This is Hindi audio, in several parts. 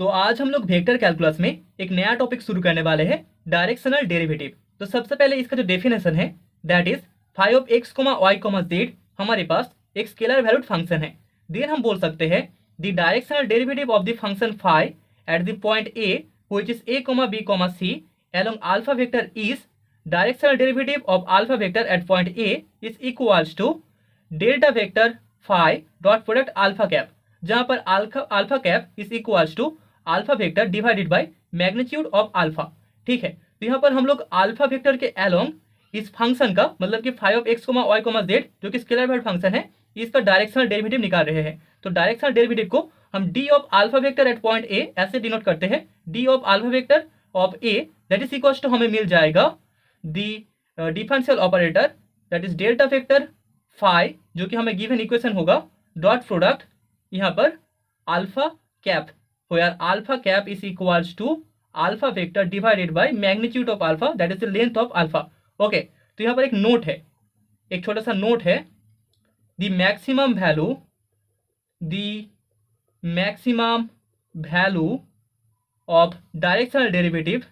तो आज हम लोग वेक्टर कैलकुलस में एक नया टॉपिक शुरू करने वाले हैं, डायरेक्शनल डेरिवेटिव। तो सबसे पहले इसका जो डेफिनेशन है that is phi of x comma y comma z हमारे पास एक स्केलर वैल्यूड फंक्शन है। देन हम बोल सकते हैं the directional derivative of the function phi at the point A which is a comma b comma c along alpha vector is directional derivative of alpha vector at point a is equals to delta vector phi dot product alpha cap, जहां पर alpha cap is equals to alpha vector divided by magnitude of alpha. ठीक है, तो यहाँ पर हम लोग अल्फा वेक्टर के अलोंग इस फंक्शन का मतलब कि phi of x comma y comma z जो कि स्केलर वैल्यूड फंक्शन है इसका डायरेक्शनल डेरिवेटिव निकाल रहे हैं। तो डायरेक्शनल डेरिवेटिव को हम D of alpha vector at point A ऐसे डिनोट करते हैं, D of alpha vector of A that is equals to हमें मिल जाएगा the differential operator that is delta vector phi जो कि हमें गिवन इक्वेशन होगा डॉट प्रोडक्ट यहाँ पर alpha cap where alpha cap is equals to alpha vector divided by magnitude of alpha that is the length of alpha। Okay, तो यहाँ पर एक नोट है, एक छोटा सा नोट है, the maximum value of directional derivative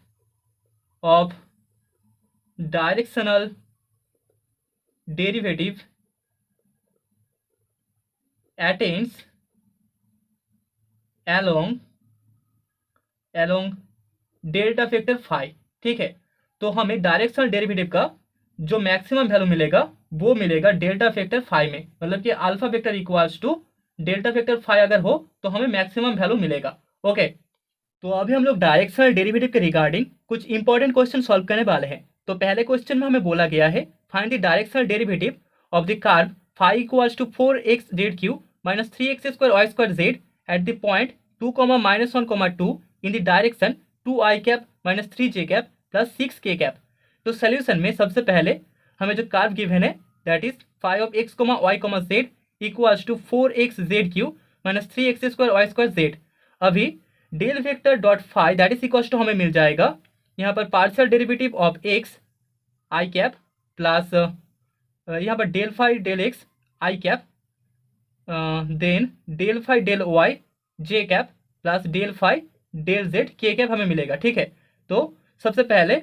attains along delta factor phi. ठीक है, तो हमें डायरेक्शनल डेरिवेटिव का जो मैक्सिमम वैल्यू मिलेगा वो मिलेगा डेल्टा फैक्टर फाई में, मतलब कि alpha vector equals to delta factor phi अगर हो तो हमें मैक्सिमम वैल्यू मिलेगा। ओके, तो अभी हम लोग डायरेक्शनल डेरिवेटिव के रिगार्डिंग कुछ इंपॉर्टेंट क्वेश्चन सॉल्व करने वाले हैं। तो पहले क्वेश्चन में हमें बोला गया है find the directional derivative of the curve phi equals to 4x z Q minus 3x square y square z at the point 2, -1, 2 in the direction 2i cap minus 3j cap plus 6k cap। तो सोल्यूशन में सबसे पहले हमें जो कर्व गिवन है that is phi of x comma y comma z equals to 4x z Q minus 3x square y square z. अभी del vector dot phi that is equals to हमें मिल जाएगा यहाँ पर partial derivative of x i cap plus यहाँ पर del phi del x i cap then del phi del y j cap plus del phi del Z के कैप हमें मिलेगा। ठीक है, तो सबसे पहले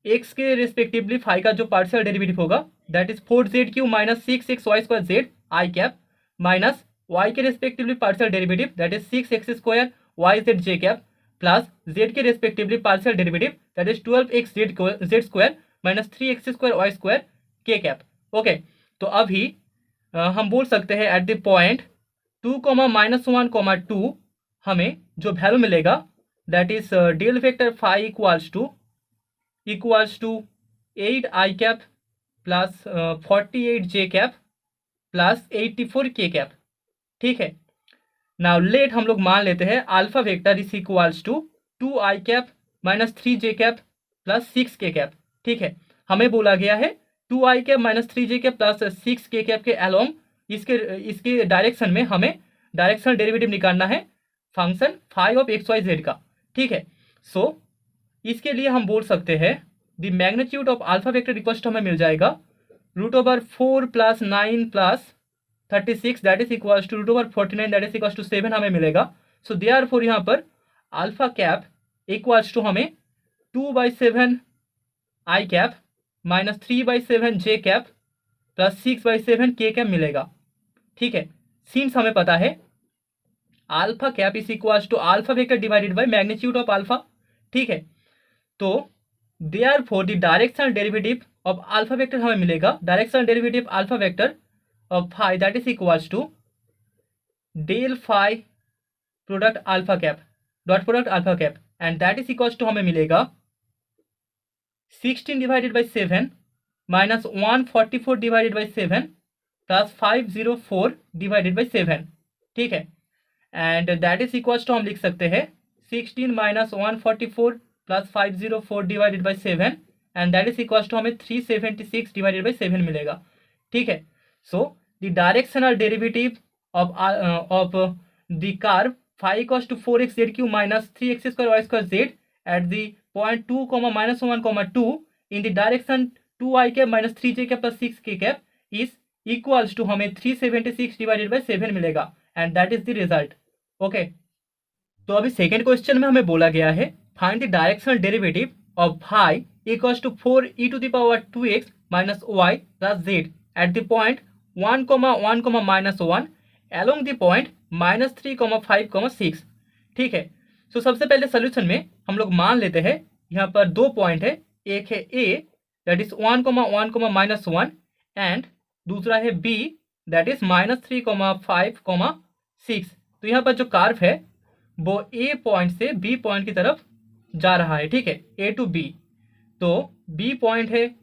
एक्स के रिस्पेक्टिवली फाई का जो पार्शियल डेरिवेटिव होगा that is 4z q minus 6x y square z i cap minus y के respectively partial derivative that is 6x square y z j cap plus z के respectively partial derivative that is 12x z square minus 3x square y square k cap. Okay, तो अभी हम बोल सकते हैं एट द पॉइंट 2, -1, 2 हमें जो वैल्यू मिलेगा that is del vector phi equals to 8 i cap plus 48 j cap plus 84 k cap. ठीक है, नाउ लेट हम लोग मान लेते हैं alpha vector is equals to 2 i cap minus 3 j cap plus 6 k cap. ठीक है, हमें बोला गया है 2 i cap minus 3 j cap plus 6 k cap के अलोंग इसके डायरेक्शन में हमें डायरेक्शनल डेरिवेटिव निकालना है function phi of x y z का। ठीक है, सो इसके लिए हम बोल सकते हैं the magnitude of alpha vector equals to हमें मिल जाएगा √4 + 9 + 36 that is equals to √49 that is equals to 7 हमें मिलेगा। सो देयरफॉर यहाँ पर अल्फा कैप इक्वल्स टू हमें 2/7 आई कैप माइनस 3/7 जे कैप प्लस 6/7 के कैप मिलेगा। ठीक है, सिंस हमें पता है alpha cap is equals to alpha vector divided by magnitude of alpha. ठीक है, तो therefore the directional derivative of alpha vector हमें मिलेगा directional derivative alpha vector of phi that is equals to del phi product alpha cap dot product alpha cap and that is equals to हमें मिलेगा 16 divided by 7 minus 144 divided by 7 plus 504 divided by 7। ठीक है, and that is equals to हम लिख सकते हैं 16 - 144 plus 504 divided by 7 and that is equals to हमें 376 डिवाइडेड बाई 7 मिलेगा। ठीक है, so the directional derivative of the curve phi equals to 4x z Q minus 3x square y square z at the point 2, -1, 2 in the direction 2i cap minus 3j cap plus 6k cap is equals to हमें 376 डिवाइडेड बाई 7 मिलेगा and that is the result. Okay, तो अभी सेकेंड क्वेश्चन में हमें बोला गया है find the directional derivative of phi equals to 4e⁻²x minus y plus z at the point 1,1,-1 along the point -3,5,6। ठीक है, तो सबसे पहले सोल्यूशन में हम लोग मान लेते हैं यहाँ पर दो पॉइंट है, एक है ए दैट इज 1,1,-1 एंड दूसरा है बी दैट इज -3,5,6। तो यहाँ पर जो कर्व है वो ए पॉइंट से बी पॉइंट की तरफ जा रहा है। ठीक है, ए टू बी। तो बी पॉइंट है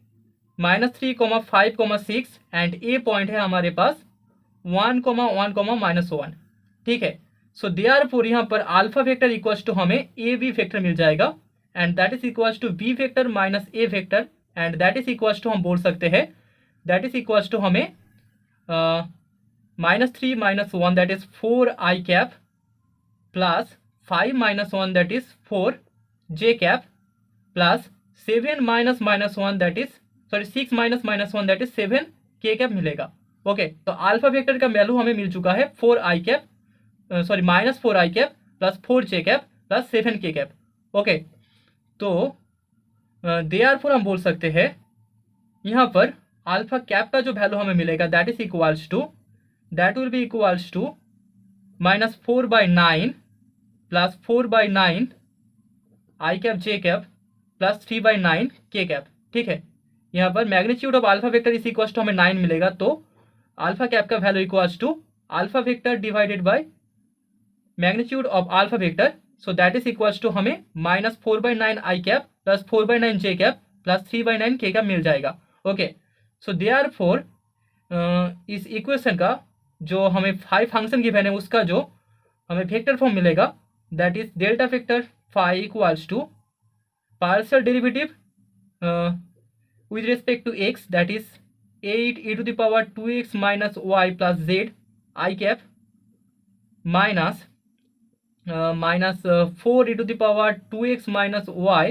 -3,5,6 एंड ए पॉइंट है हमारे पास 1,1,-1। ठीक है, सो देयरफॉर यहाँ पर अल्फा वेक्टर इक्वल्स टू हमें ए बी वेक्टर मिल जाएगा and that is equals to B vector minus A vector and that is equals to हम बोल सकते हैं दैट इज इक्वल्स टू हमें -3 - 1 that is 4i cap plus 5 - 1 that is 4j cap plus 7 - -1 that is 6 - -1 that is 7k cap मिलेगा। ओके, तो अल्फा वेक्टर का वैल्यू हमें मिल चुका है -4i cap plus 4j cap plus 7k cap. Okay, तो देयरफॉर हम बोल सकते हैं यहाँ पर अल्फा कैप का जो वैल्यू हमें मिलेगा that is equals to that will be equals to -4/9 plus 4/9 i cap j cap plus 3/9 k cap. ठीक है, यहाँ पर magnitude of alpha vector is equals to हमें 9 मिलेगा, तो अल्फा कैप का value equals to alpha vector divided by magnitude of alpha vector, so that is equals to हमें -4/9 i cap plus 4/9 j cap plus 3/9 k cap मिल जाएगा। ओके, सो देयरफॉर इस इक्वेशन का जो हमें 5 फंक्शन गिवन है उसका जो हमें वेक्टर फॉर्म मिलेगा that is delta vector phi equals to partial derivative with respect to x that is 8e⁻²x minus y plus z I cap minus 4e⁻²x minus y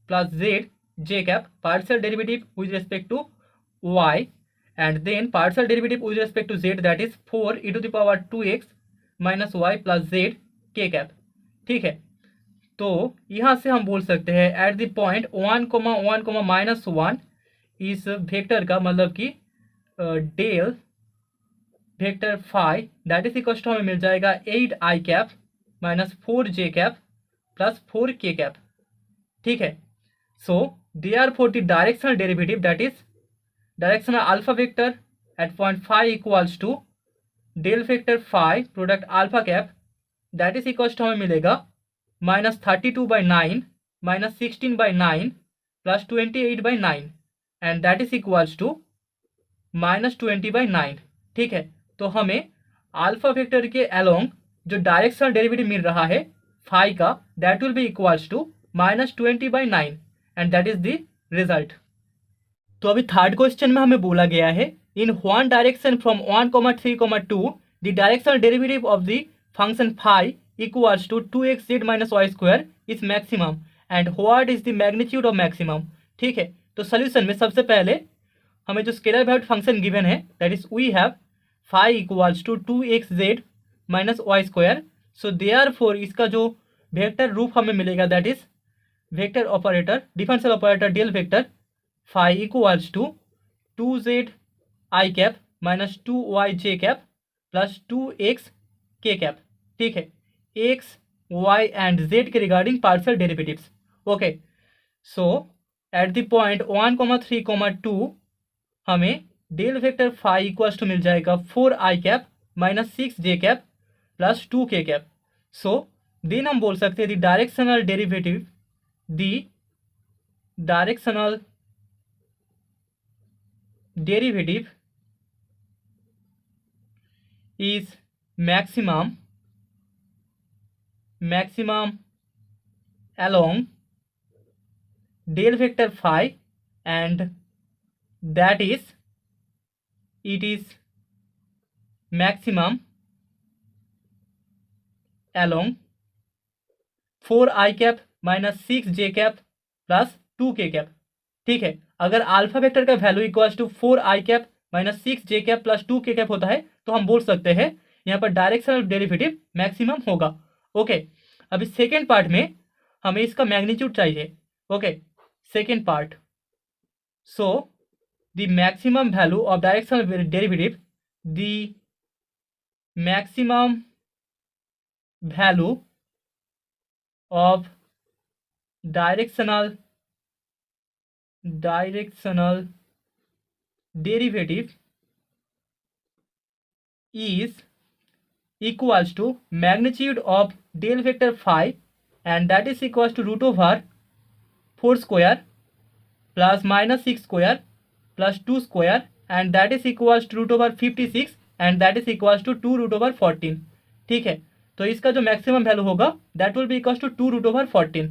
plus z j cap partial derivative with respect to y and then partial derivative with respect to z that is 4e⁻²x minus y plus z k cap। ठीक है, तो यहाँ से हम बोल सकते हैं एट द पॉइंट 1,1,-1 इस वेक्टर का मतलब कि del vector phi that is equal to हमें मिल जाएगा 8i cap minus 4j cap plus 4k cap. ठीक है, so therefore the directional derivative that is directional alpha vector at point phi equals to del vector phi product alpha cap that is equal to हमें मिलेगा -32/9 -16/9 plus 28/9 and that is equals to -20/9। ठीक है, तो हमें अल्फा वेक्टर के अलोंग जो डायरेक्शनल डेरिवेटिव मिल रहा है फाई का that will be equals to -20/9 and that is the result. तो अभी थर्ड क्वेश्चन में हमें बोला गया है in one direction from 1,3,2 the directional derivative of the function phi equals to 2xz minus y square is maximum and what is the magnitude of maximum। ठीक है, तो सोल्यूशन में सबसे पहले हमें जो स्केलर वैल्यूड फंक्शन गिवन है that is we have phi equals to 2xz minus y square, so therefore इसका जो वेक्टर रूप हमें मिलेगा that is vector operator differential operator del vector phi equals to 2z i cap minus 2yj cap plus 2x k cap. ठीक है, x y and z के regarding partial derivatives. Okay, so at the point 1,3,2 हमें del vector phi equals to मिल जाएगा 4i cap minus 6j cap plus 2k cap. So then हम बोल सकते हैं the directional derivative is maximum along del vector phi and that is it is maximum along 4i cap minus 6j cap plus 2k cap. ठीक है, अगर अल्फा वेक्टर का value equals to 4i cap minus 6j cap plus 2k cap होता है तो हम बोल सकते हैं यहाँ पर डायरेक्शनल डेरिवेटिव मैक्सिमम होगा। ओके, अभी सेकेंड पार्ट में हमें इसका मैग्नीट्यूड चाहिए। Okay, second part. So the maximum value of directional derivative, the maximum value of directional derivative is equals to magnitude of del vector phi, and that is equals to root over 4 square plus minus 6 square plus 2 square, and that is equals to root over 56, and that is equals to 2 root over 14। ठीक है, तो इसका जो मैक्सिमम वैल्यू होगा that will be equals to 2 root over 14।